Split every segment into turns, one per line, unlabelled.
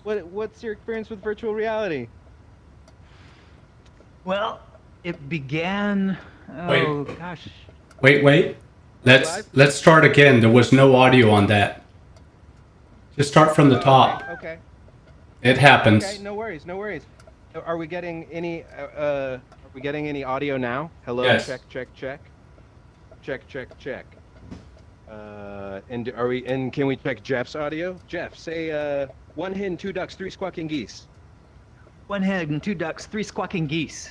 What's your experience with virtual reality?
Well, it began,
Wait,
oh gosh.
wait.
Are we live?
Let's start again. There was no audio on that. Just start from the
Oh, okay,
top.
okay,
It
okay.
happens.
No worries, no worries. Are we getting any? Are we getting any audio now? Hello,
Yes.
check, check, check, check, check, check. And are we? And can we check Jeff's audio? Jeff, say one hen, two ducks, three squawking geese.
One hen and two ducks, three squawking geese.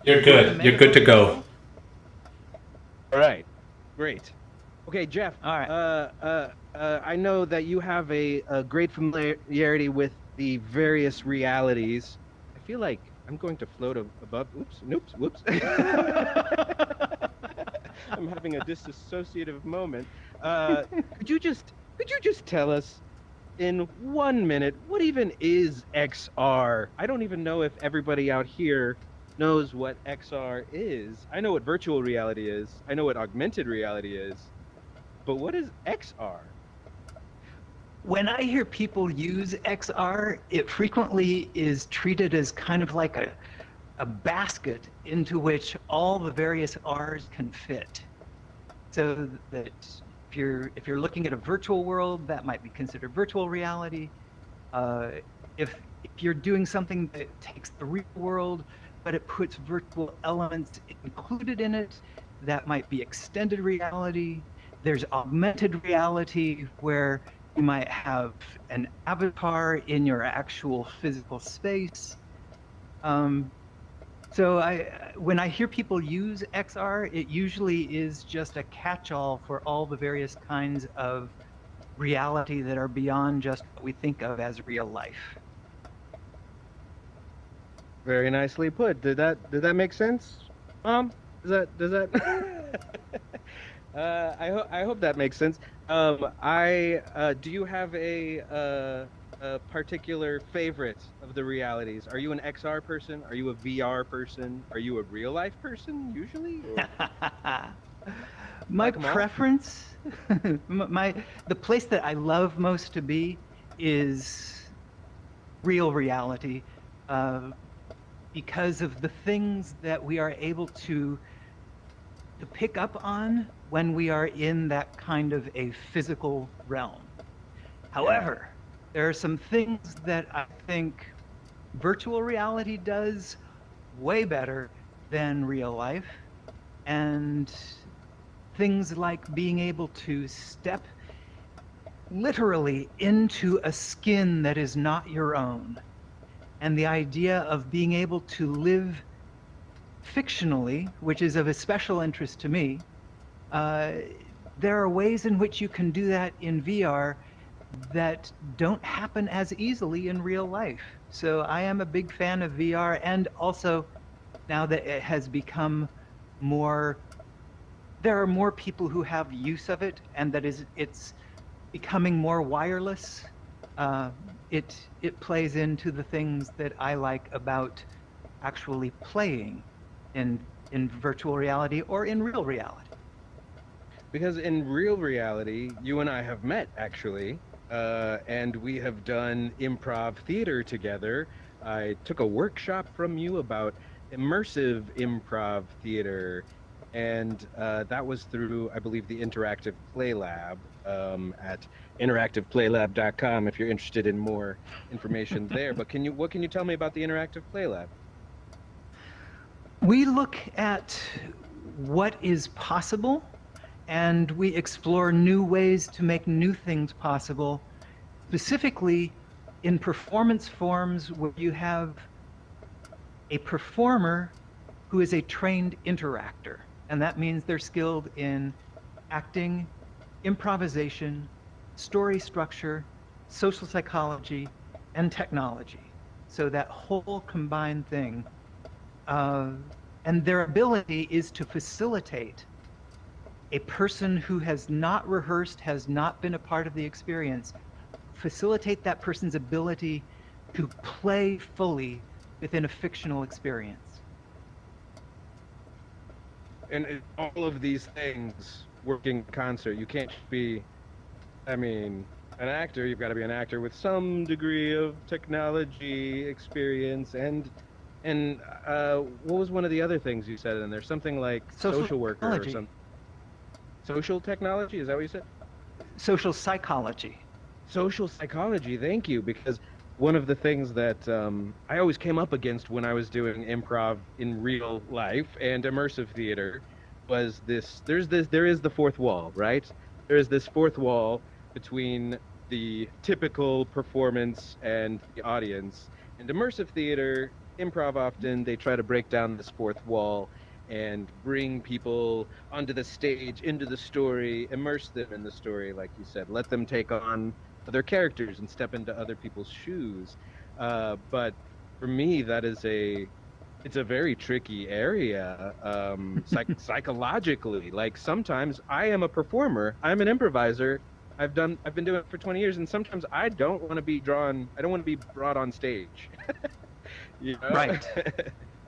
You're
Am I the
good. You're good to
megaphone
go.
still?
All right, great. Okay, Jeff.
All right.
I know that you have a great familiarity with the various realities. I feel like I'm going to float above. Oops, oops, whoops. I'm having a disassociative moment. Uh, could you just tell us in 1 minute what even is XR? I don't even know if everybody out here knows what XR is. I know what virtual reality is. I know what augmented reality is. But what is XR?
When I hear people use XR, it frequently is treated as kind of like a basket into which all the various R's can fit. So that if you're looking at a virtual world, that might be considered virtual reality. Uh, if you're doing something that takes the real world, but it puts virtual elements included in it, that might be extended reality. There's augmented reality where you might have an avatar in your actual physical space. Um, so when I hear people use XR, it usually is just a catch-all for all the various kinds of reality that are beyond just what we think of as real life.
Very nicely put. Did that make sense, Mom? Does that I hope that makes sense. I Do you have a particular favorite of the realities? Are you an XR person? Are you a VR person? Are you a real life person usually, or
My
like them all?
preference, the place that I love most to be is real reality, uh, because of the things that we are able to pick up on when we are in that kind of a physical realm.
Yeah.
However, there are some things that I think virtual reality does way better than real life. And things like being able to step literally into a skin that is not your own. And the idea of being able to live fictionally, which is of a special interest to me, uh, there are ways in which you can do that in VR that don't happen as easily in real life. So I am a big fan of VR, and also now that it has become more, there are more people who have use of it, and that is, it's becoming more wireless. Uh, it plays into the things that I like about actually playing in virtual reality or in real reality.
Because in real reality, you and I have met actually, and we have done improv theater together. I took a workshop from you about immersive improv theater, and that was through, I believe, the Interactive Play Lab at interactiveplaylab.com if you're interested in more information there. But what can you tell me about the Interactive Play Lab?
We look at what is possible and we explore new ways to make new things possible, specifically in performance forms where you have a performer who is a trained interactor. And that means they're skilled in acting, improvisation, story structure, social psychology, and technology. So that whole combined thing. Uh, and their ability is to facilitate a person who has not rehearsed, has not been a part of the experience, facilitate that person's ability to play fully within a fictional experience.
And all of these things working in concert. You can't be, I mean, an actor, you've got to be an actor with some degree of technology experience and what was one of the other things you said in there? Something like
Social
social worker or
technology,
some social technology, is that what you said?
social psychology.
Social psychology, thank you, because one of the things that I always came up against when I was doing improv in real life and immersive theater was there is the fourth wall, right? There is this fourth wall between the typical performance and the audience. And immersive theater, improv often, they try to break down this fourth wall and bring people onto the stage, into the story, immerse them in the story, like you said, let them take on other characters and step into other people's shoes. But for me, it's a very tricky area, psychologically. Like sometimes I am a performer, I'm an improviser. I've been doing it for 20 years, and sometimes I don't want to be brought on stage, you know?
Right,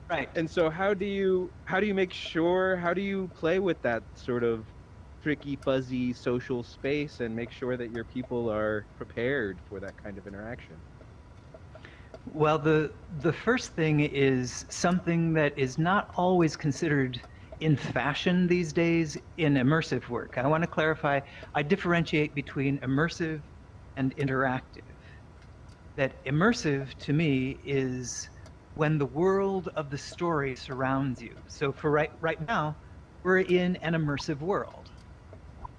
right.
And so how do you make sure, how do you play with that sort of tricky, fuzzy social space and make sure that your people are prepared for that kind of interaction?
Well, the first thing is something that is not always considered in fashion these days in immersive work. I want to clarify, I differentiate between immersive and interactive. That immersive to me is when the world of the story surrounds you. So for right now, we're in an immersive world.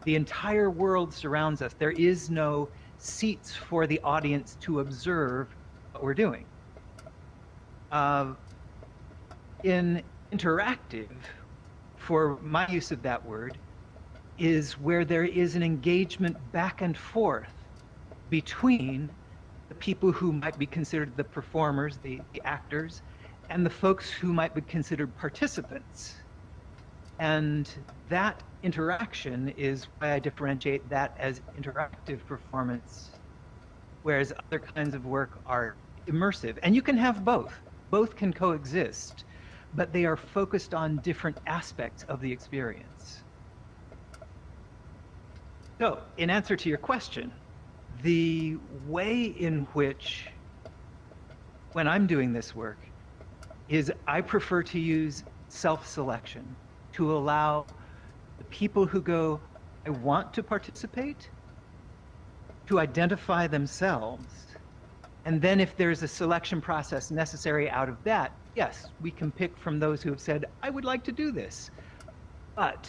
The entire world surrounds us. There is no seats for the audience to observe what we're doing. In interactive, for my use of that word, is where there is an engagement back and forth between the people who might be considered the performers, the actors, and the folks who might be considered participants. And that interaction is why I differentiate that as interactive performance, whereas other kinds of work are immersive. And you can have both. Both can coexist, but they are focused on different aspects of the experience. So, in answer to your question, the way in which, when I'm doing this work, is I prefer to use self-selection to allow the people who go, I want to participate, to identify themselves. And then if there's a selection process necessary out of that, yes, we can pick from those who have said, I would like to do this. But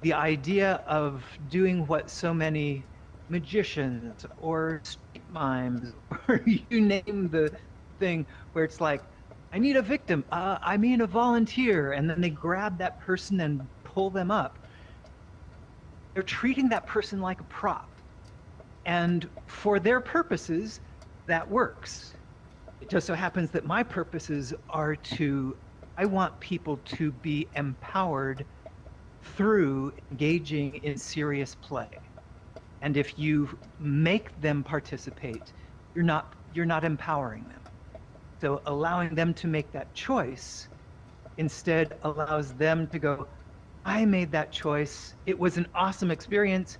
the idea of doing what so many magicians or street mimes, or you name the thing, where it's like, I need a victim, I mean a volunteer, and then they grab that person and pull them up. They're treating that person like a prop. And for their purposes, that works. It just so happens that my purposes are I want people to be empowered through engaging in serious play. And if you make them participate, you're not empowering them. So allowing them to make that choice instead allows them to go, I made that choice. It was an awesome experience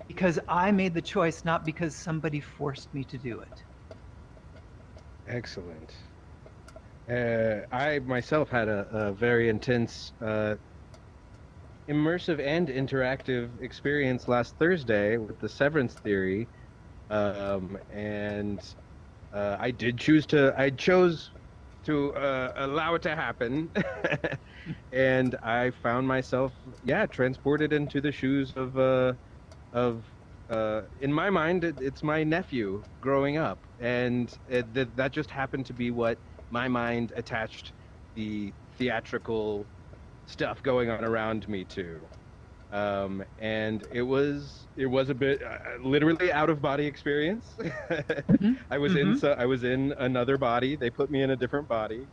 because I made the choice, not because somebody forced me to do it.
Excellent. I myself had a very intense immersive and interactive experience last Thursday with the Severance Theory, and I chose to allow it to happen, and I found myself, yeah, transported into the shoes of in my mind, it's my nephew growing up, and that just happened to be what my mind attached the theatrical stuff going on around me to. And it was a bit literally out of body experience.
Mm-hmm.
I was in another body. They put me in a different body,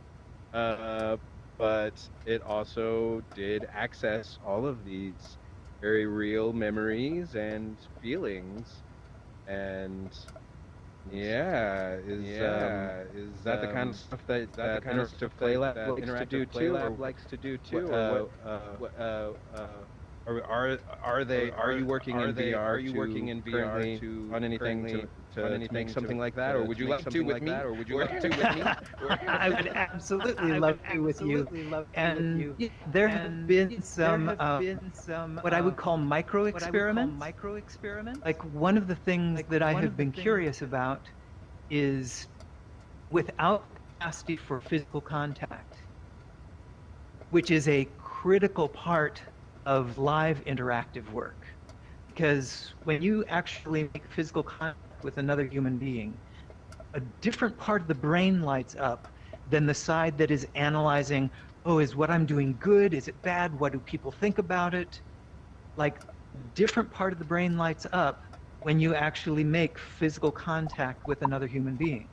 but it also did access all of these very real memories and feelings. And is that the kind of stuff that interactive play lab likes to do too, or likes to do too, or what? Are you working in VR? Are you working in VR to on anything to make something like that, or would you like to with me? Or would you like to with me?
I would absolutely love to with you. And yeah, there have been some what I would call micro experiments. Like one of the things that I have been curious about is without capacity for physical contact, which is a critical part of live interactive work. Because when you actually make physical contact with another human being, a different part of the brain lights up than the side that is analyzing, oh, is what I'm doing good? Is it bad? What do people think about it? Like, different part of the brain lights up when you actually make physical contact with another human being.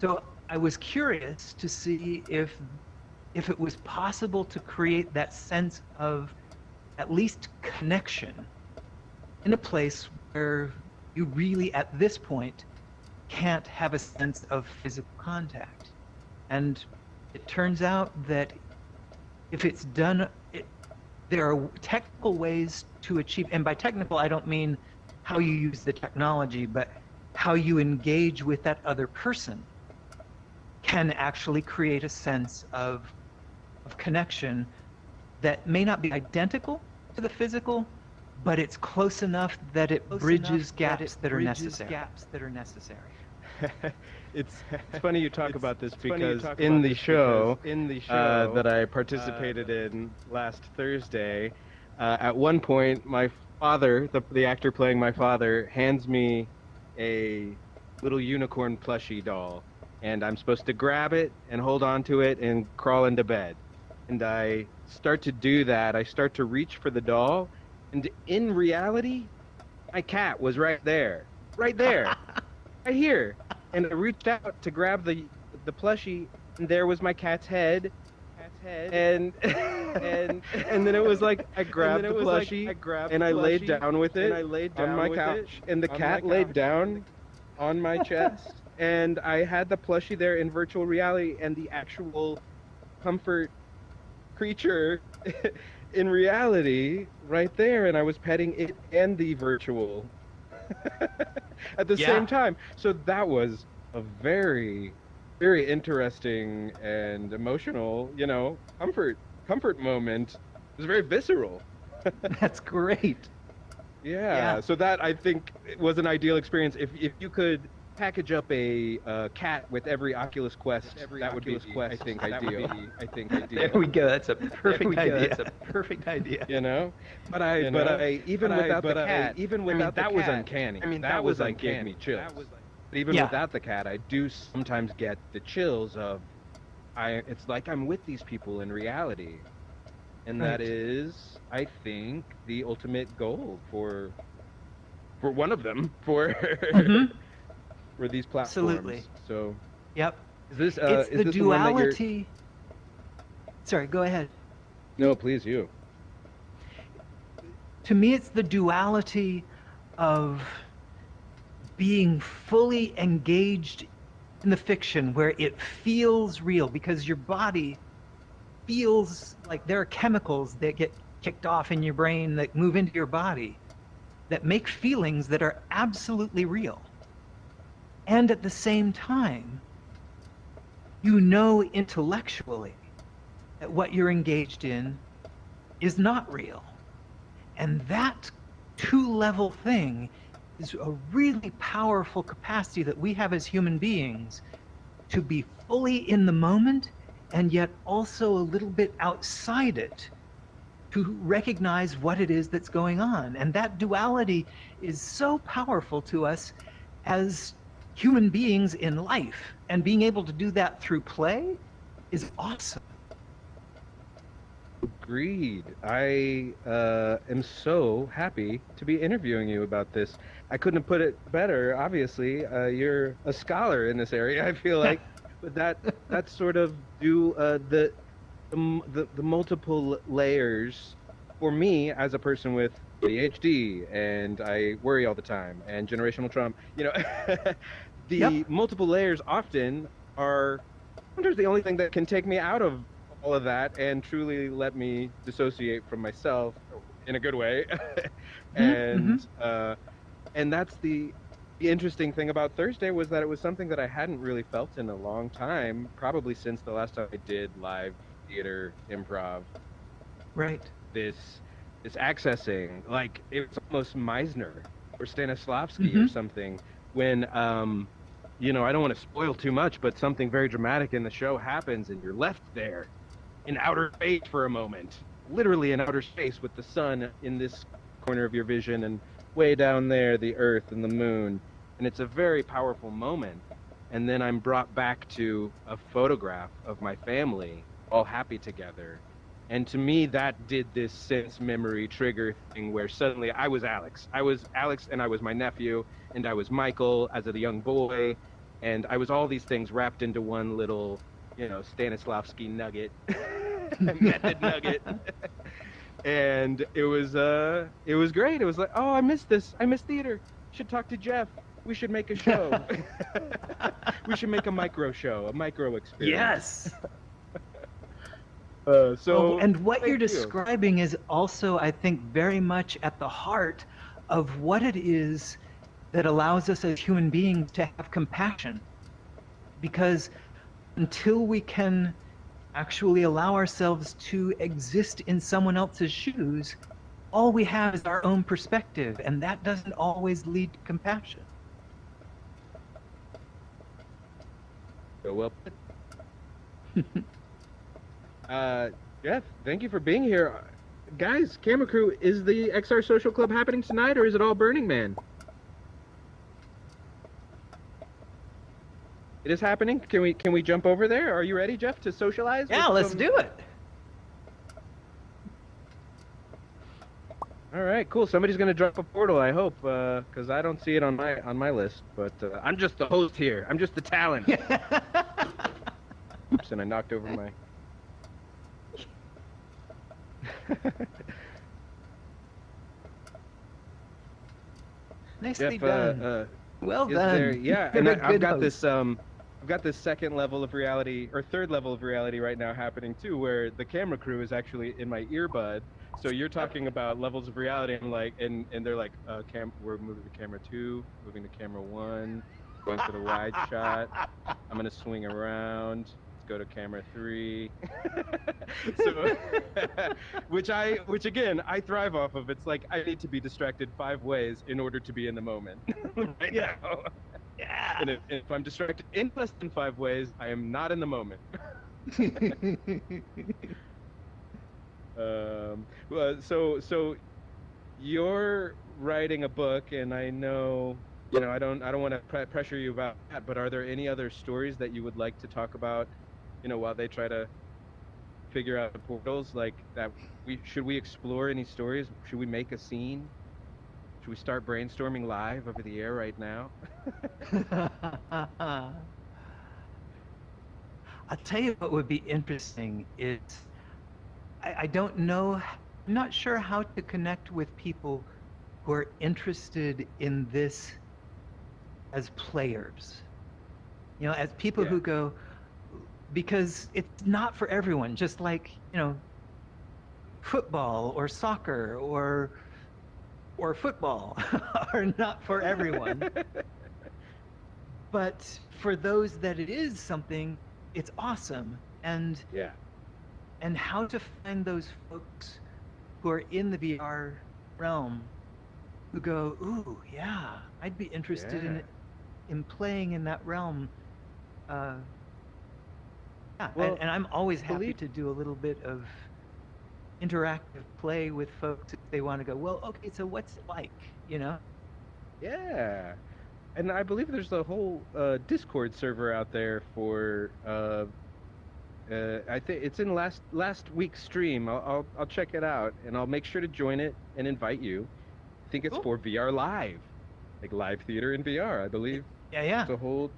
So I was curious to see if it was possible to create that sense of at least connection in a place where you really, at this point, can't have a sense of physical contact. And it turns out that if it's done, there are technical ways to achieve, and by technical, I don't mean how you use the technology, but how you engage with that other person can actually create a sense of connection that may not be identical to the physical, but it's close enough that it bridges gaps that are necessary.
It's funny you talk about this because in the show that I participated in last Thursday, at one point my father, the actor playing my father, hands me a little unicorn plushie doll, and I'm supposed to grab it and hold on to it and crawl into bed. And I start to do that. I start to reach for the doll, and in reality, my cat was right there, right here. And I reached out to grab the plushie, and there was my cat's head. And then it was like I grabbed the plushie and I laid down with it on my couch, and the cat laid down on my chest, and I had the plushie there in virtual reality, and the actual comfort creature in reality right there, and I was petting it and the virtual at the same time. So that was a very, very interesting and emotional, comfort moment. It was very visceral.
That's great.
Yeah. So that, I think, was an ideal experience. If you could package up a cat with every Oculus Quest, that would be, I think, ideal.
There we go. That's a perfect idea.
But even without the cat, that was uncanny. That was like gave me chills. But even without the cat, I do sometimes get the chills of, it's like I'm with these people in reality, and that is, I think, the ultimate goal for one of them for these platforms.
Absolutely.
So.
Yep.
Is this
it's
is
the
this
duality. Sorry, go ahead.
No, please, you.
To me, it's the duality of being fully engaged in the fiction where it feels real, because your body feels like there are chemicals that get kicked off in your brain that move into your body that make feelings that are absolutely real. And at the same time, you know intellectually that what you're engaged in is not real. And that two-level thing is a really powerful capacity that we have as human beings to be fully in the moment and yet also a little bit outside it to recognize what it is that's going on. And that duality is so powerful to us as human beings in life. And being able to do that through play is awesome.
Agreed. I am so happy to be interviewing you about this. I couldn't have put it better. Obviously, you're a scholar in this area, I feel like. But that sort of the multiple layers for me as a person with ADHD, and I worry all the time, and generational trauma. The multiple layers often are sometimes the only thing that can take me out of all of that and truly let me dissociate from myself in a good way.
Mm-hmm.
And that's the interesting thing about Thursday was that it was something that I hadn't really felt in a long time, probably since the last time I did live theater improv.
Right.
This this accessing, like it was almost Meisner or Stanislavski or
Mm-hmm.
something, when I don't want to spoil too much, but something very dramatic in the show happens and you're left there in outer space for a moment, literally in outer space with the sun in this corner of your vision and way down there the earth and the moon, and it's a very powerful moment. And then I'm brought back to a photograph of my family all happy together, and to me that did this sense memory trigger thing where suddenly I was Alex and I was my nephew, and I was Michael as a young boy, and I was all these things wrapped into one little, Stanislavski nugget, method nugget. And it was great. It was like, oh, I missed this. I miss theater. Should talk to Jeff. We should make a show. We should make a micro show, a micro experience.
Yes.
So
And what you're
thank you.
describing is also, I think, very much at the heart of what it is that allows us as human beings to have compassion. Because until we can actually allow ourselves to exist in someone else's shoes, all we have is our own perspective, and that doesn't always lead to compassion.
So well put. Jeff, thank you for being here. Guys, camera crew, is the XR Social Club happening tonight, or is it all Burning Man? It is happening. Can we jump over there? Are you ready, Jeff, to socialize?
Yeah, let's do it.
All right, cool. Somebody's gonna drop a portal, I hope, because I don't see it on my list. But I'm just the host here. I'm just the talent. Oops, and I knocked over my.
Nicely
Jeff,
done. Well
is
done.
there? Yeah,
You're
and
a
I've
good
got
host.
this I've got this second level of reality or third level of reality right now happening too, where the camera crew is actually in my earbud. So you're talking about levels of reality, and like, and they're like, we're moving to camera 2, moving to camera 1, going for the wide shot. I'm gonna swing around. Let's go to camera 3. So, which again I thrive off of. It's like I need to be distracted 5 ways in order to be in the moment right now.
Yeah.
And if I'm distracted in less than 5 ways, I am not in the moment. Well, so you're writing a book, and I know, I don't want to pressure you about that, but are there any other stories that you would like to talk about, while they try to figure out the portals, like that? Should we explore any stories? Should we make a scene? Should we start brainstorming live over the air right now?
I'll tell you what would be interesting is I don't know, I'm not sure how to connect with people who are interested in this as players. As people who go, because it's not for everyone, just like, football or soccer or football are not for everyone. But for those that it is something, it's awesome. And how to find those folks who are in the VR realm who go, ooh, yeah, I'd be interested in playing in that realm. Well, and I'm always happy to do a little bit of interactive play with folks if they want to go, well, okay, so what's it like,
Yeah. And I believe there's a whole Discord server out there for I think it's in last week's stream. I'll check it out, and I'll make sure to join it and invite you. I think it's for VR Live, like live theater in VR, I believe.
Yeah.
It's a whole.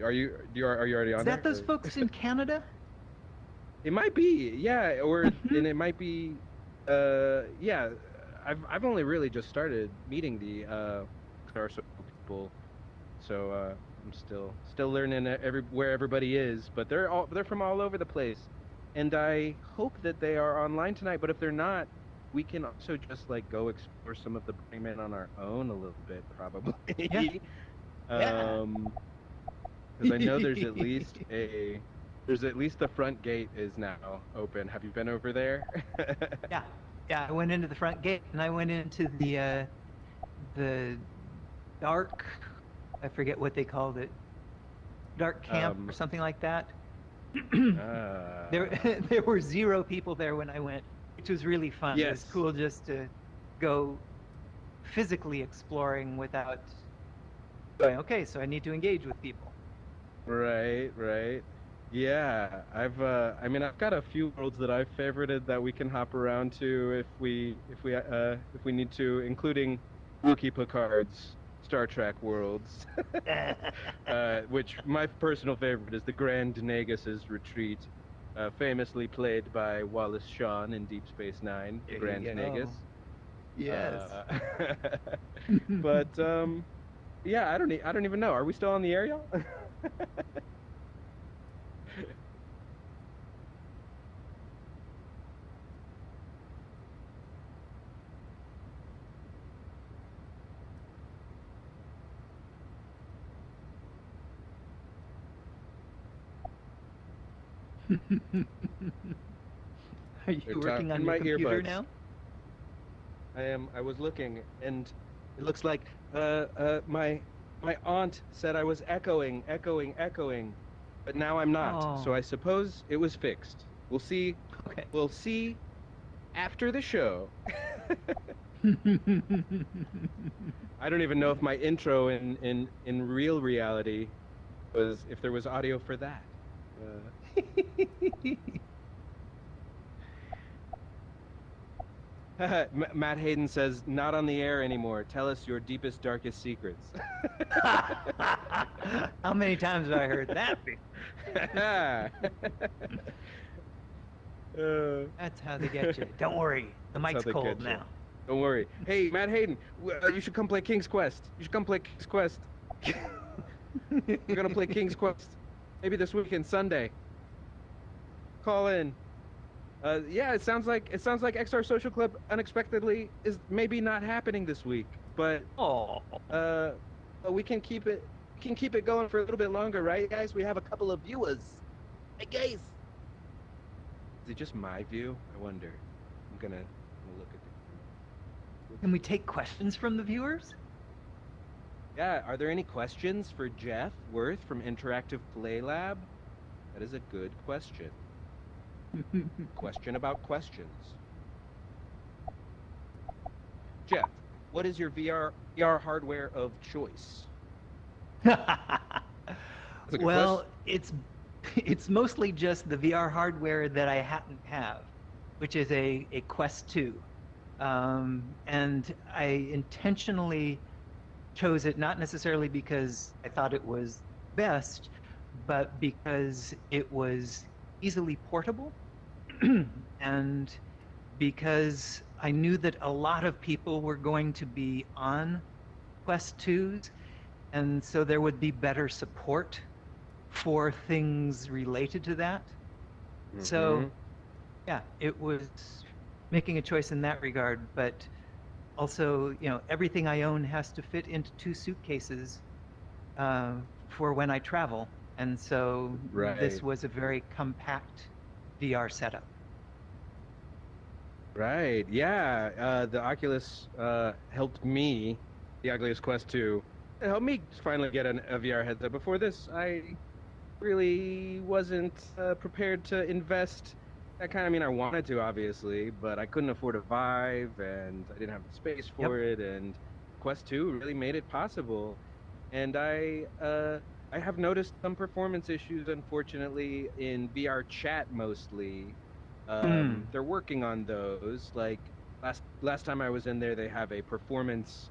Are you already on there?
Is that those folks in Canada?
It might be, yeah, or and it might be, yeah. I've only really just started meeting the XR people, so I'm still learning where everybody is, but they're from all over the place, and I hope that they are online tonight. But if they're not, we can also just like go explore some of the Burning Man on our own a little bit, probably.
Yeah.
Because I know there's at least the front gate is now open. Have you been over there?
Yeah. Yeah. I went into the front gate and I went into the dark, I forget what they called it, dark camp or something like that. There were 0 people there when I went, which was really fun. It was
Yes.
cool just to go physically exploring without going, okay, so I need to engage with people.
Right, right. Yeah, I mean I've got a few worlds that I've favorited that we can hop around to if we need to, including Wookiee Picard's Star Trek worlds. Which my personal favorite is the Grand Negus's Retreat, famously played by Wallace Shawn in Deep Space Nine, the Grand Negus.
Yes.
But yeah, I don't even know. Are we still on the air, y'all?
Are you working on your computer now?
I am. I was looking, and it looks like my aunt said I was echoing, but now I'm not. So I suppose it was fixed. We'll see.
Okay.
We'll see after the show. I don't even know if my intro in real reality was, if there was audio for that. Matt Hayden says, "Not on the air anymore. Tell us your deepest, darkest secrets."
How many times have I heard that before? That's how they get you. Don't worry, the mic's cold now.
Don't worry. Hey, Matt Hayden, you should come play King's Quest. You should come play King's Quest. We're gonna play King's Quest. Maybe this weekend, Sunday. Call in. Yeah, it sounds like XR Social Club unexpectedly is maybe not happening this week, but we can keep it going for a little bit longer, right, guys? We have a couple of viewers. Hey, guys. Is it just my view? I wonder. I'm gonna look at the.
Can we take questions from the viewers?
Yeah, are there any questions for Jeff Worth from Interactive Play Lab? That is a good question. Question about questions. Jeff, what is your VR hardware of choice?
Well, it's mostly just the VR hardware that I happen to have, which is a Quest 2. And I intentionally chose it not necessarily because I thought it was best, but because it was easily portable and because I knew that a lot of people were going to be on Quest 2s, and so there would be better support for things related to that. Mm-hmm. So yeah, it was making a choice in that regard, but also, you know, everything I own has to fit into 2 suitcases for when I travel. And so this was a very compact VR setup.
Right. Yeah. The Oculus helped me, the Oculus Quest 2, helped me finally get a VR headset. Before this, I really wasn't prepared to invest that kind. I mean, I wanted to, obviously, but I couldn't afford a Vive, and I didn't have the space for it. And Quest 2 really made it possible. And I have noticed some performance issues, unfortunately, in VR chat mostly. They're working on those. Like last time I was in there, they have a performance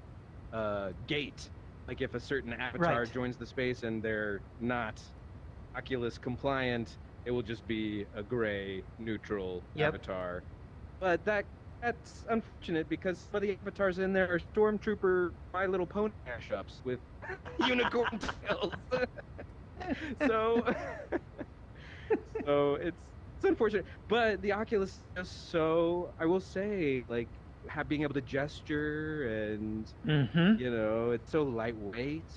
gate. Like if a certain avatar joins the space and they're not Oculus compliant, it will just be a gray neutral avatar. But that's unfortunate because some of the avatars in there are Stormtrooper My Little Pony mashups with unicorn tails. so It's unfortunate, but the Oculus is just so, I will say, like, being able to gesture and,
Mm-hmm.
it's so lightweight.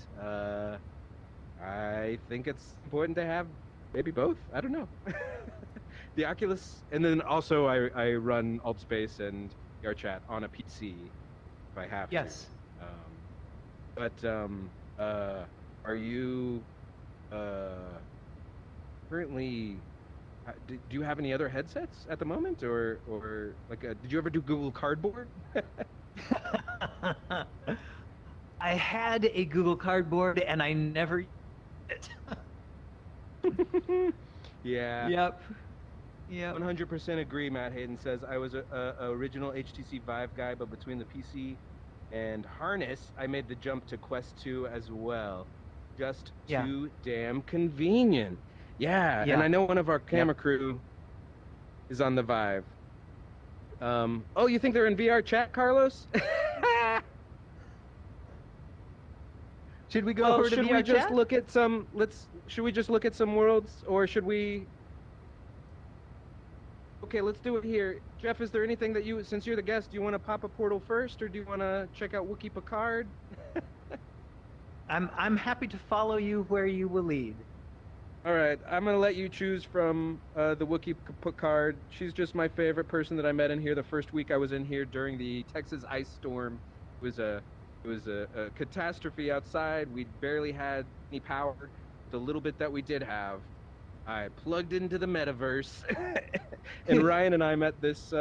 I think it's important to have maybe both. I don't know. The Oculus, and then also I run AltSpace and VR Chat on a PC if I have to.
Yes.
Um, but are you currently? Do you have any other headsets at the moment, or like did you ever do Google Cardboard?
I had a Google Cardboard and I never used it.
Yeah.
Yep. Yep.
100% agree. Matt Hayden says I was a original HTC Vive guy, but between the PC and harness, I made the jump to Quest 2 as well. Just
Yeah.
too damn convenient. Yeah, and
Yeah.
I know one of our
Yep.
camera crew is on the Vive. Oh, you think they're in VR chat, Carlos?
Should we go
Well,
over to
should we
VR
just
chat?
look at some should we just look at some worlds, or should we? Okay, let's do it here. Jeff, is there anything that since you're the guest, do you want to pop a portal first, or do you want to check out Wookiee Picard?
I'm happy to follow you where you will lead.
All right, I'm gonna let you choose from the Wookiee Picard. She's just my favorite person that I met in here the first week I was in here during the Texas ice storm. It was a catastrophe outside. We barely had any power. The little bit that we did have, I plugged into the metaverse, and Ryan and I met this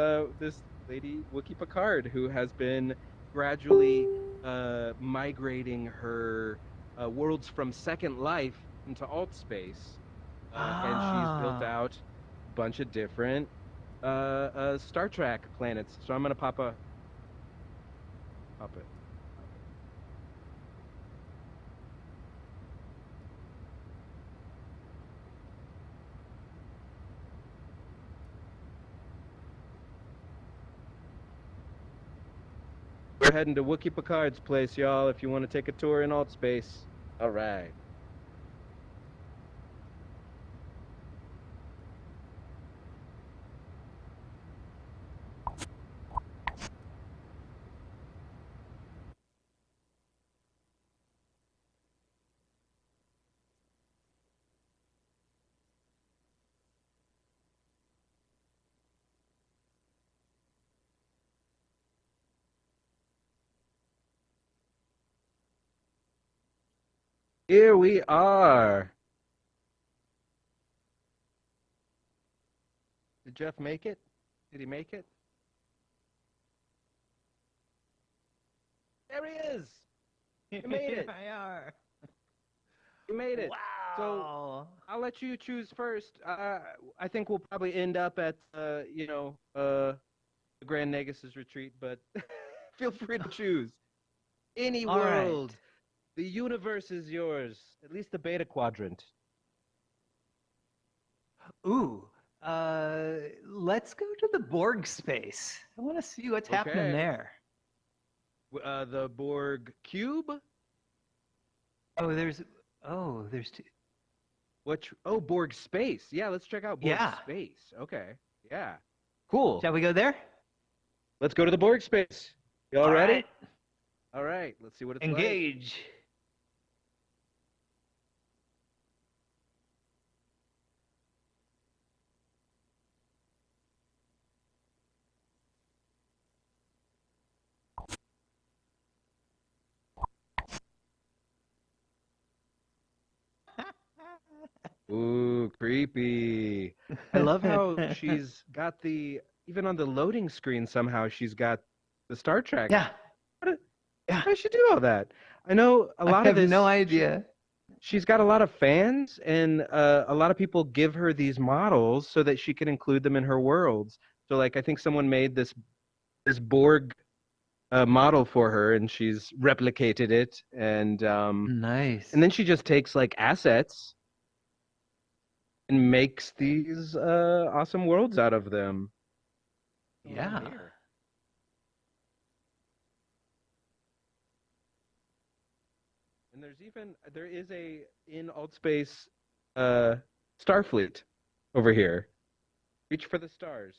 lady Wookiee Picard, who has been gradually migrating her worlds from Second Life into AltSpace, and she's built
Ah.
out a bunch of different Star Trek planets. So I'm gonna pop it. We're heading to Wookiee Picard's place, y'all, if you want to take a tour in AltSpace. All right. Here we are. Did Jeff make it? Did he make it? There he is. You made it.
Here I are.
You made it. So
Wow.
I'll let you choose first. I think we'll probably end up at the Grand Negus' retreat, but feel free to choose any
All right.
world. The universe is yours. At least the beta quadrant.
Ooh. Let's go to the Borg space. I want to see what's happening
Okay.
there.
The Borg cube.
Oh, there's two.
Borg space. Yeah, let's check out Borg
Yeah.
space. Okay. Yeah. Cool.
Shall we go there?
Let's go to the Borg space. You all ready?
Right.
All right. Let's see what it's like.
Engage.
Ooh, creepy. I love how she's got even on the loading screen somehow she's got the Star Trek.
Yeah. Yeah.
How does she do all that? I know a lot
I
of
have
this.
no idea.
She's got a lot of fans, and a lot of people give her these models so that she can include them in her worlds. So, like, I think someone made this Borg model for her, and she's replicated it, and
Nice.
then she just takes like assets and makes these awesome worlds out of them.
Yeah.
Here. And there is a in AltSpace Starfleet over here. Reach for the stars.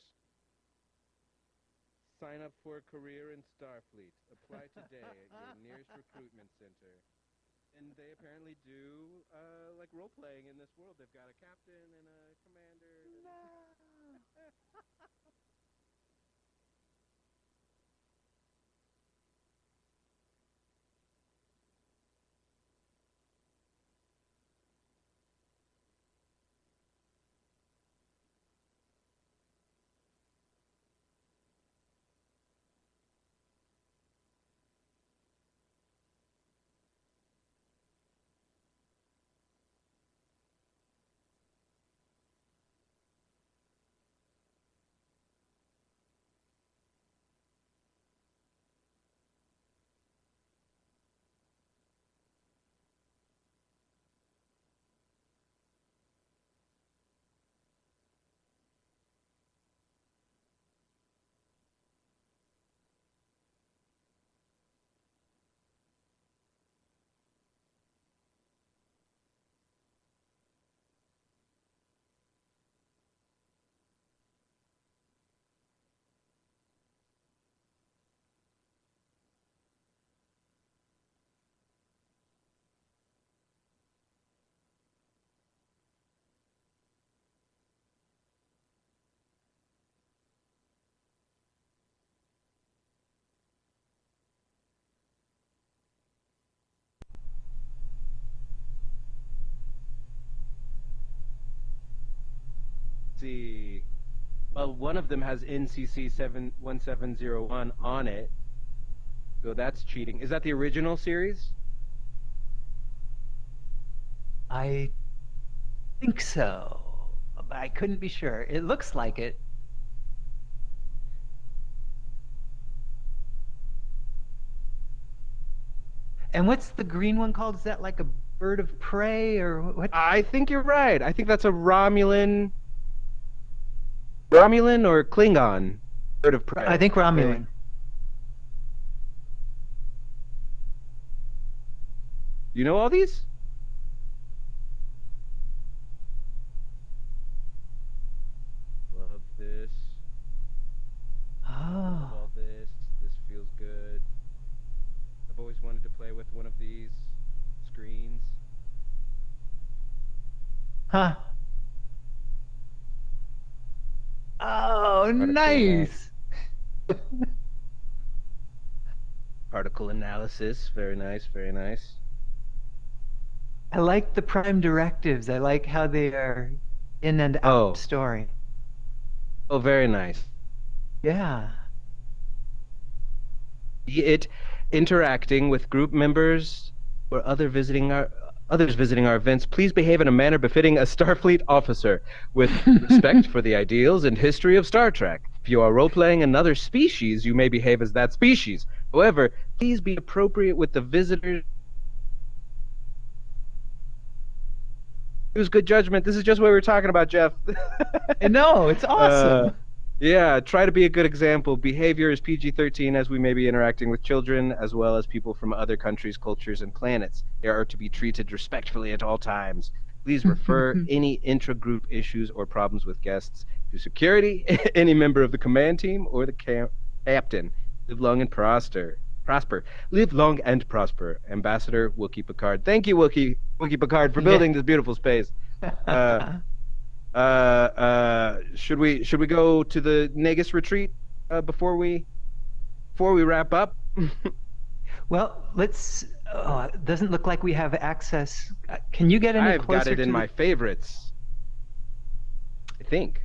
Sign up for a career in Starfleet. Apply today at your nearest recruitment center. And they apparently do like role playing in this world. They've got a captain and a commander. See, well, one of them has NCC 71701 on it, so that's cheating. Is that the original series?
I think so, but I couldn't be sure. It looks like it. And what's the green one called? Is that like a bird of prey or what?
I think you're right. I think that's a Romulan or Klingon bird of prey.
I think Romulan.
You know all these? Love this. Love
Oh.
all this. This feels good. I've always wanted to play with one of these screens.
Huh. Oh, nice.
Particle analysis. Very nice, very nice.
I like the prime directives. I like how they are in and out story.
Oh, very nice.
Yeah.
Be it interacting with group members or others visiting our events, please behave in a manner befitting a Starfleet officer with respect for the ideals and history of Star Trek. If you are role-playing another species, you may behave as that species. However, please be appropriate with the visitors. Use good judgment. This is just what we were talking about, Jeff.
No, it's awesome.
Yeah, try to be a good example. Behavior is PG-13 as we may be interacting with children as well as people from other countries, cultures, and planets. They are to be treated respectfully at all times. Please refer any intra-group issues or problems with guests to security, any member of the command team, or the captain. Live long and prosper. Live long and prosper. Ambassador Wookie Picard. Thank you, Wookie Picard, for building this beautiful space. Should we go to the Negus retreat before we wrap up?
Well, let's. Oh, it doesn't look like we have access. Can you get any
I've
closer?
got it
to
in my favorites. I think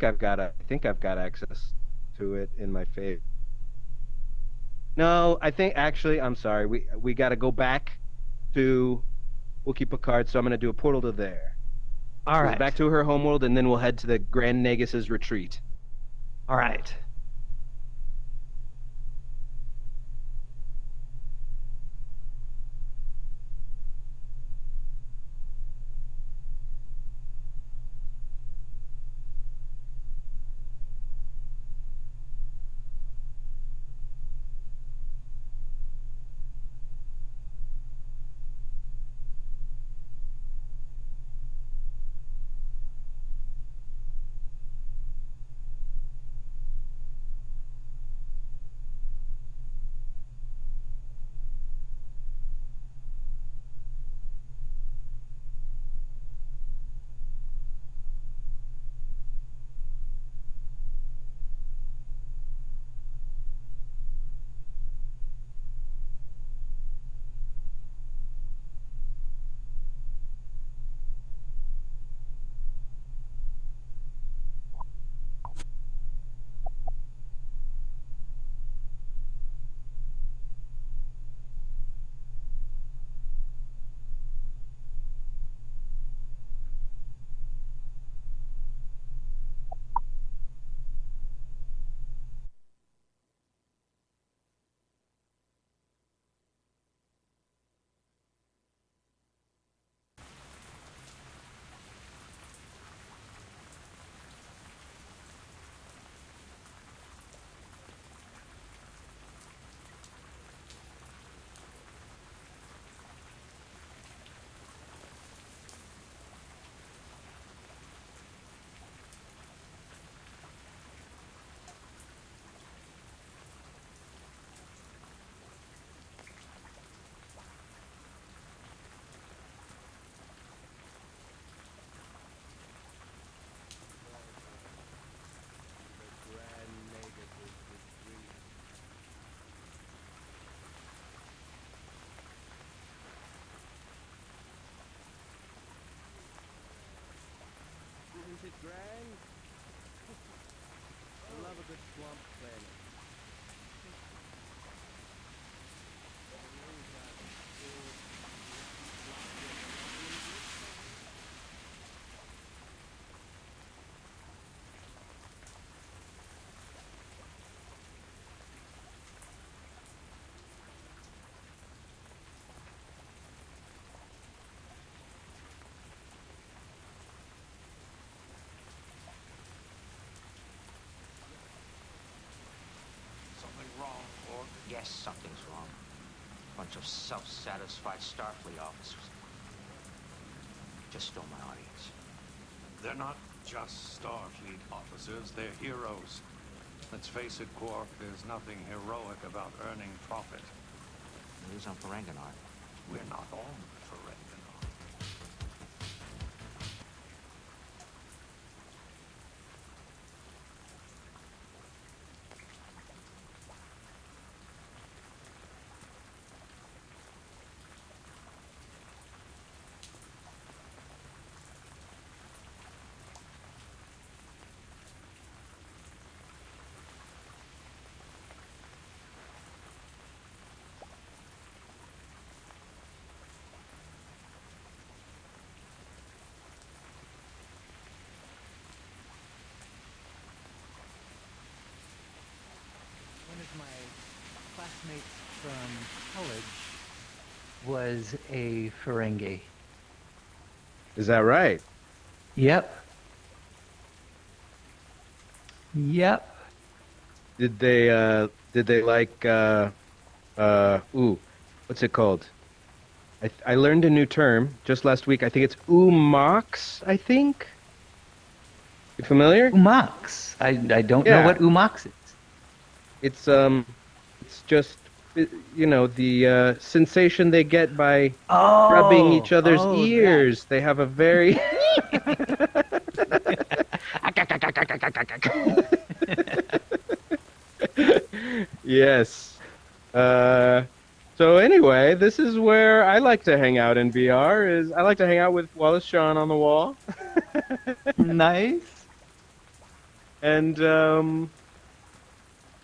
I've got access to it in my favorite. No, I think actually I'm sorry. We got to go back to Wookie Picard, so I'm going to do a portal to there.
All right.
Back to her homeworld, and then we'll head to the Grand Negus's retreat.
All right.
grand. I love a good swamp planet.
Yes, something's wrong. Bunch of self-satisfied Starfleet officers. Just stole my audience.
They're not just Starfleet officers, they're heroes. Let's face it, Quark, there's nothing heroic about earning profit.
Who's on Ferenginar?
We're not on Ferenginar.
One of my classmates from college was a Ferengi.
Is that right?
Yep. Yep.
Did they like what's it called? I learned a new term just last week. I think it's umox, I think. You familiar?
Umox. I don't know what umox is.
It's just the sensation they get by rubbing each other's ears. They have a very yes. So anyway, this is where I like to hang out in VR. I like to hang out with Wallace Shawn on the wall.
Nice.
And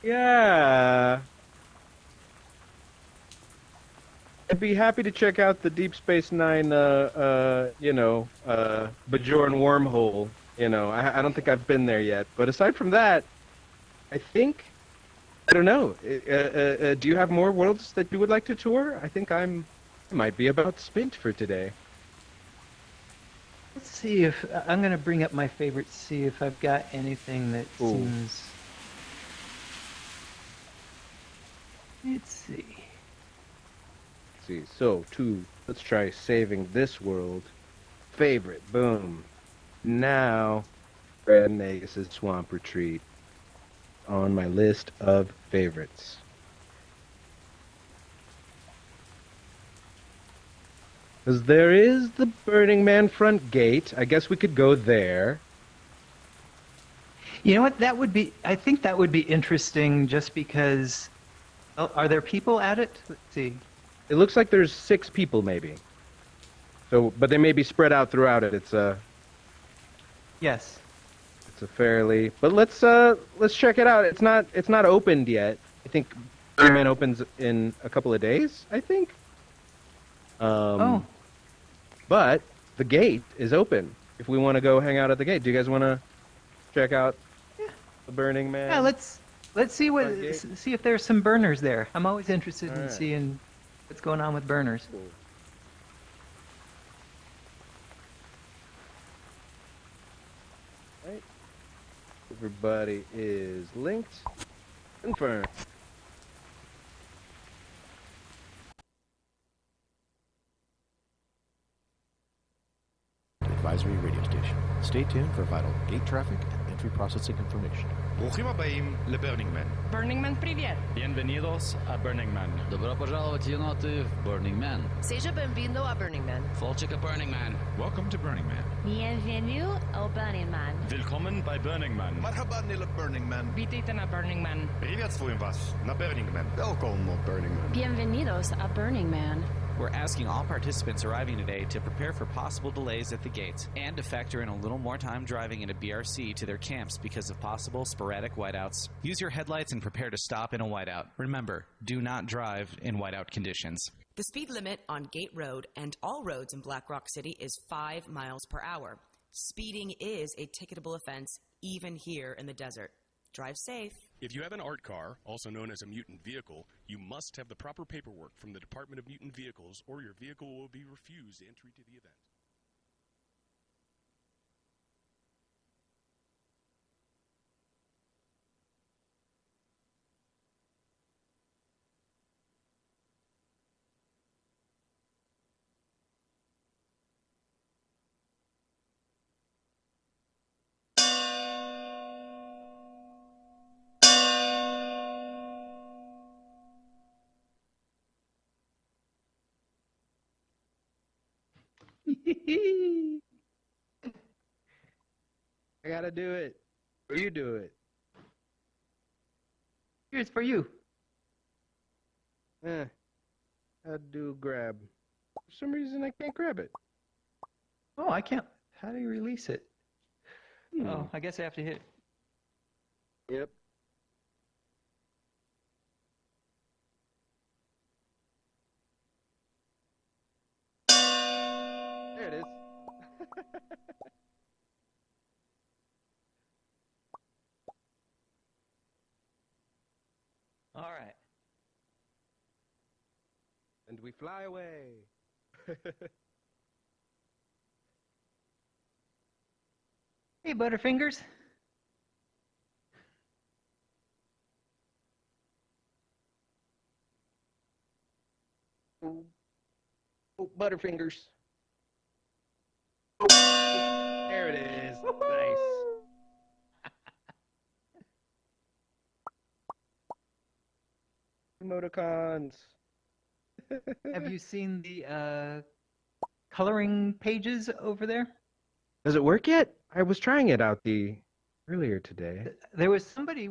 yeah. I'd be happy to check out the Deep Space Nine, Bajoran wormhole. I don't think I've been there yet. But aside from that, I don't know. Do you have more worlds that you would like to tour? I think I might be about spent for today.
Let's see if I'm going to bring up my favorites. See if I've got anything that seems. Let's see.
So, let's try saving this world. Favorite, boom. Now, Brad Nagus' Swamp Retreat on my list of favorites. Because there is the Burning Man front gate. I guess we could go there.
You know what? I think that would be interesting just because. Oh, are there people at it? Let's see.
It looks like there's 6 people, maybe. So, but they may be spread out throughout it.
Yes.
It's a fairly. But let's check it out. It's not opened yet. I think Burning Man opens in a couple of days. I think. But the gate is open. If we want to go hang out at the gate, do you guys want to check out the Burning Man?
Yeah, let's see see if there's some burners there. I'm always interested in seeing what's going on with burners.
Cool. Right. Everybody is linked. Confirm.
Advisory radio station. Stay tuned for vital gate traffic and entry processing information.
ברוכים הבאים ל-Burning Man.
Burning Man, привет!
Bienvenidos a Burning Man.
Добро пожаловать, еноты, в Burning Man.
Seja bem-vindo a Burning Man.
Volchik a Burning Man.
Welcome to Burning Man.
Bienvenue au Burning Man.
Willkommen bei Burning Man.
مرحبا إلى Burning Man.
Vítejte na Burning Man.
Приветствуем вас на Burning Man.
Welkom op Burning Man.
Bienvenidos a Burning Man.
We're asking all participants arriving today to prepare for possible delays at the gates and to factor in a little more time driving into BRC to their camps because of possible sporadic whiteouts. Use your headlights and prepare to stop in a whiteout. Remember, do not drive in whiteout conditions.
The speed limit on Gate Road and all roads in Black Rock City is 5 miles per hour. Speeding is a ticketable offense, even here in the desert. Drive safe.
If you have an art car, also known as a mutant vehicle, you must have the proper paperwork from the Department of Mutant Vehicles, or your vehicle will be refused entry to the event.
I gotta do it. Or you do it.
Here's for you.
I'll do grab. For some reason, I can't grab it.
Oh, I can't. How do you release it? Oh, I guess I have to hit.
Yep. There it is.
All right.
And we fly away.
Hey, Butterfingers.
Oh, Butterfingers. There it is. Nice. Emoticons.
Have you seen the coloring pages over there?
Does it work yet? I was trying it out earlier today.
There was somebody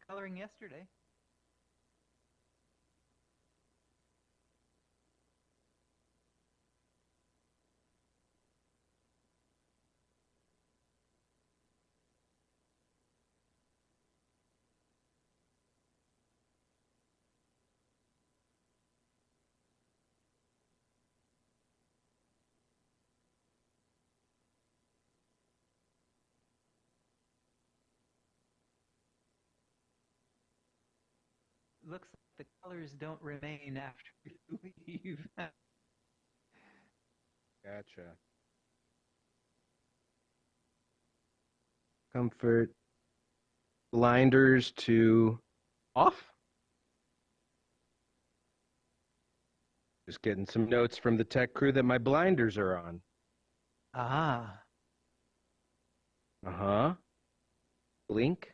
coloring yesterday. Looks like the colors don't remain after you leave.
Gotcha. Comfort. Blinders to off. Just getting some notes from the tech crew that my blinders are on.
Ah.
Uh-huh. Blink.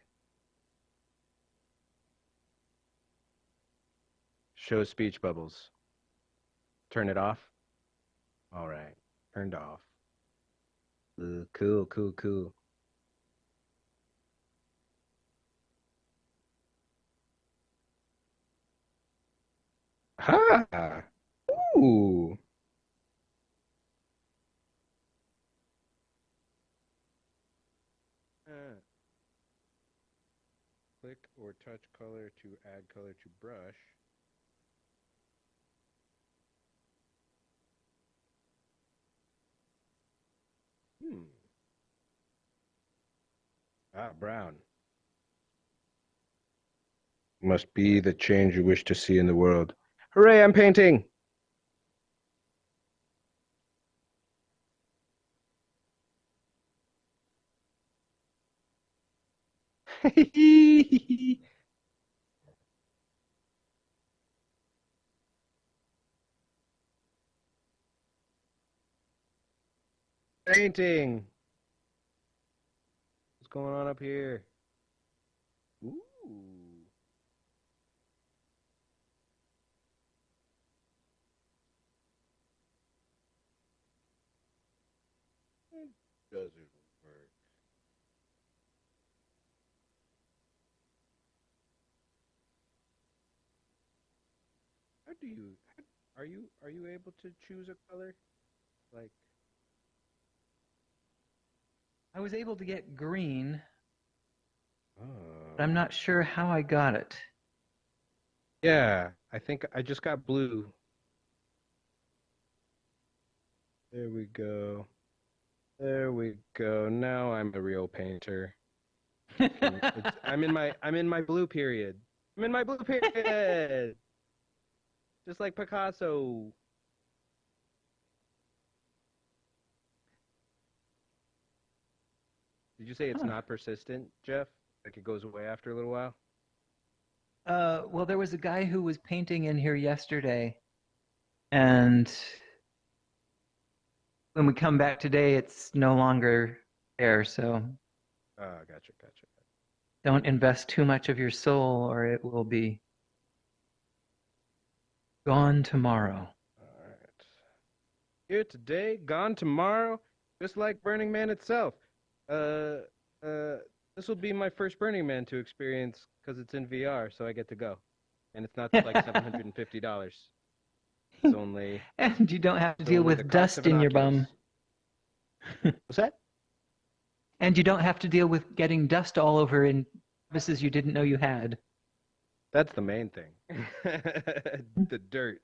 Show speech bubbles. Turn it off. All right. Turned off. Cool, cool, cool. Ha! Ooh. Click or touch color to add color to brush. Brown. Must be the change you wish to see in the world. Hooray, I'm painting! Painting! What's going on up here? Ooh. It doesn't work. How do you... are you able to choose a color? Like,
I was able to get green,
oh.
but I'm not sure how I got it.
Yeah, I think I just got blue. There we go. There we go. Now I'm a real painter. I'm in my blue period. I'm in my blue period. Just like Picasso. Did you say it's not persistent, Jeff? Like it goes away after a little while?
Well, there was a guy who was painting in here yesterday, and when we come back today, it's no longer there, so
Gotcha.
don't invest too much of your soul or it will be gone tomorrow.
All right. Here today, gone tomorrow, just like Burning Man itself. This will be my first Burning Man to experience because it's in VR, so I get to go. And it's not like $750. It's only...
And you don't have to deal with dust in your bum.
What's that?
And you don't have to deal with getting dust all over in crevices you didn't know you had.
That's the main thing. The dirt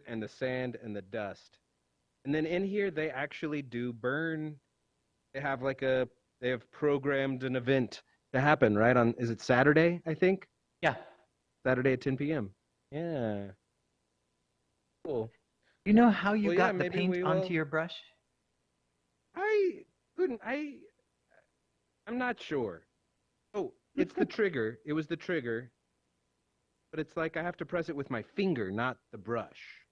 and the sand and the dust. And then in here, they actually do burn. They have programmed an event to happen, right? Is it Saturday, I think?
Yeah.
Saturday at 10 p.m. Yeah. Cool.
You know how you got the
maybe
paint onto your brush?
I'm not sure. Oh, it's the trigger. It was the trigger. But it's like I have to press it with my finger, not the brush.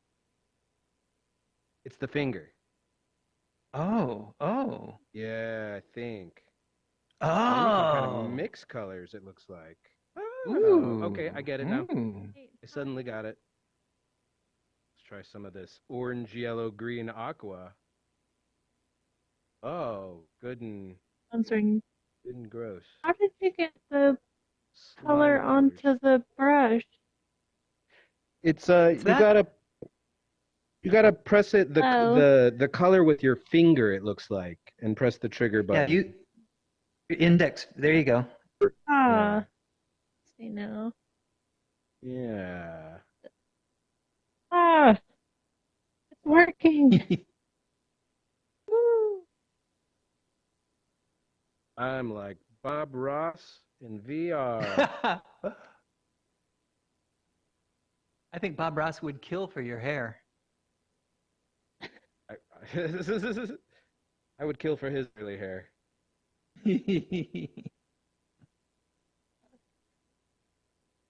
It's the finger.
Oh.
Yeah, I think.
Oh.
And you can kind of mix colors, it looks like. Oh, okay, I get it now. I suddenly got it. Let's try some of this orange, yellow, green, aqua. Oh, good and gross.
How did you get the color onto the brush?
It's you gotta press it the color with your finger, it looks like, and press the trigger button.
Yeah, your index. There you go.
See now.
Yeah.
It's working. Woo.
I'm like Bob Ross in VR.
I think Bob Ross would kill for your hair.
I would kill for his curly hair.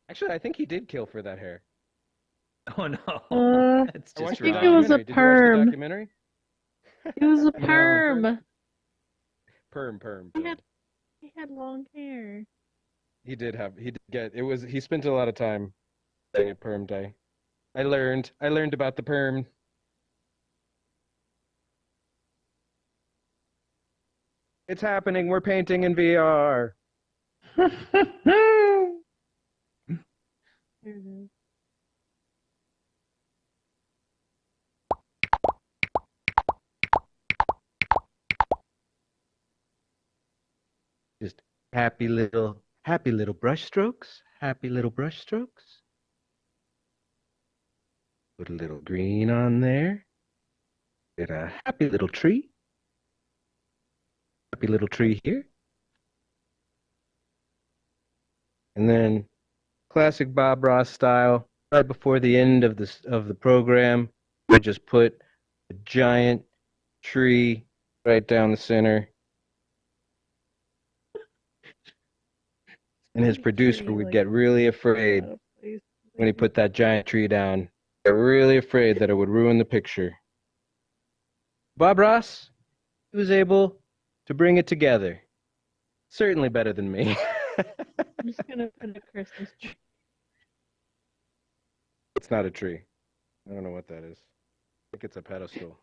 Actually, I think he did kill for that hair.
Oh no. That's just
I think it was a
Did you watch the
perm.
documentary?
It was a perm.
Perm.
He had long hair.
He did get it was he spent a lot of time saying it perm day. I learned about the perm. It's happening. We're painting in VR.
There it is.
Just happy little brush strokes. Happy little brush strokes. Put a little green on there. Get a happy little tree. Happy little tree here. And then classic Bob Ross style, right before the end of the program, we just put a giant tree right down the center. And his producer would get really afraid when he put that giant tree down. Get really afraid that it would ruin the picture. Bob Ross, he was able to bring it together. Certainly better than me.
I'm just gonna put a Christmas tree.
It's not a tree. I don't know what that is. I think it's a pedestal.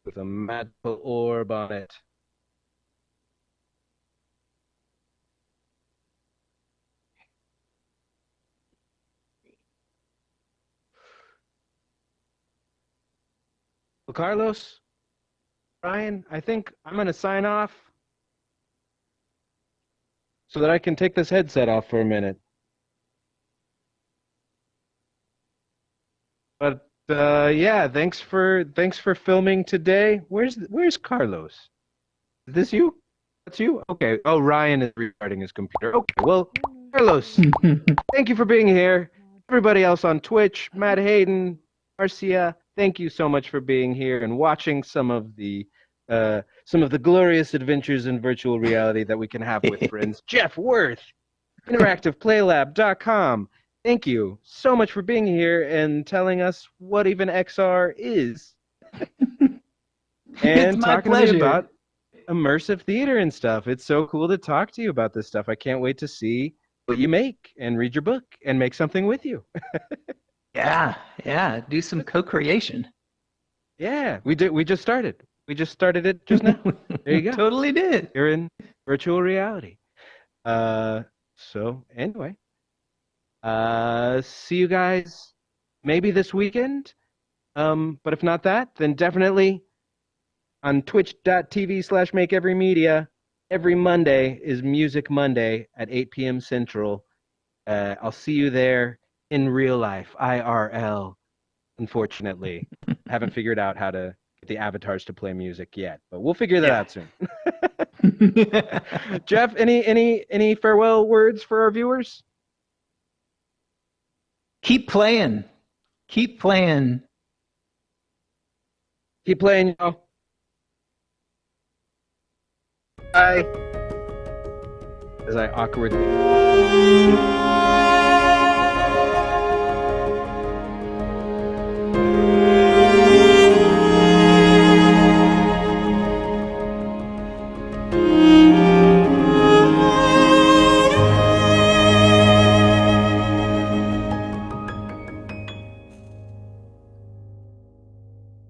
With a magical orb on it. Well, Carlos, Ryan, I think I'm going to sign off so that I can take this headset off for a minute. But yeah, thanks for filming today. Where's Carlos? Is this you? That's you? Okay. Oh, Ryan is restarting his computer. Okay. Well, Carlos, thank you for being here. Everybody else on Twitch, Matt Hayden, Marcia, thank you so much for being here and watching some of the glorious adventures in virtual reality that we can have with friends. Jeff Worth, interactiveplaylab.com. Thank you so much for being here and telling us what even XR is. And
it's my
talking
pleasure.
to me about immersive theater and stuff. It's so cool to talk to you about this stuff. I can't wait to see what you make and read your book and make something with you.
Yeah. Do some co-creation.
Yeah, we did. We just started. We just started it just now. There you go.
Totally did.
You're in virtual reality. So anyway, see you guys maybe this weekend. But if not that, then definitely on twitch.tv/makeeverymedia. Every Monday is Music Monday at 8 p.m. Central. I'll see you there in real life, IRL. Unfortunately, haven't figured out how to get the avatars to play music yet, but we'll figure that out soon. Jeff, any farewell words for our viewers?
Keep playing. Keep playing.
Keep playing, y'all. Bye. As I awkwardly...